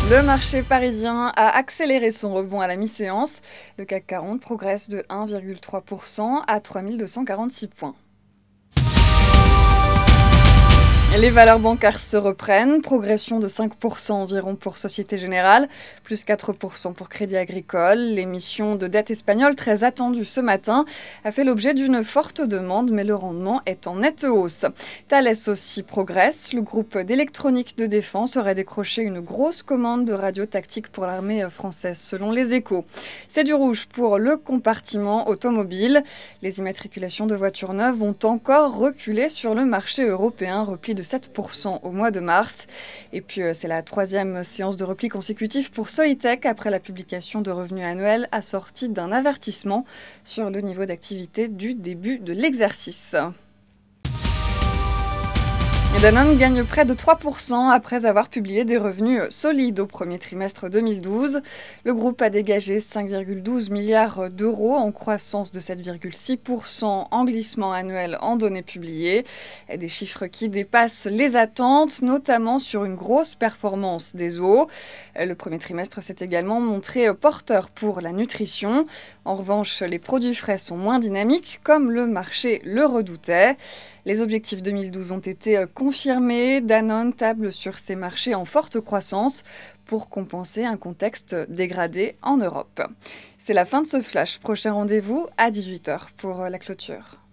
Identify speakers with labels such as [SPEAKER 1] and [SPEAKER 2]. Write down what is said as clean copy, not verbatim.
[SPEAKER 1] Le marché parisien a accéléré son rebond à la mi-séance. Le CAC 40 progresse de 1,3% à 3246 points. Les valeurs bancaires se reprennent, progression de 5% environ pour Société Générale, plus 4% pour Crédit Agricole. L'émission de dette espagnole, très attendue ce matin, a fait l'objet d'une forte demande, mais le rendement est en nette hausse. Thales aussi progresse. Le groupe d'électronique de défense aurait décroché une grosse commande de radio tactique pour l'armée française, selon les Échos. C'est du rouge pour le compartiment automobile. Les immatriculations de voitures neuves ont encore reculé sur le marché européen, repli de 7% au mois de mars. Et puis c'est la troisième séance de repli consécutive pour Soitec après la publication de revenus annuels assortis d'un avertissement sur le niveau d'activité du début de l'exercice. Danone gagne près de 3% après avoir publié des revenus solides au premier trimestre 2012. Le groupe a dégagé 5,12 milliards d'euros en croissance de 7,6% en glissement annuel en données publiées. Des chiffres qui dépassent les attentes, notamment sur une grosse performance des eaux. Le premier trimestre s'est également montré porteur pour la nutrition. En revanche, les produits frais sont moins dynamiques, comme le marché le redoutait. Les objectifs 2012 ont été confirmés. Danone table sur ces marchés en forte croissance pour compenser un contexte dégradé en Europe. C'est la fin de ce flash. Prochain rendez-vous à 18h pour la clôture.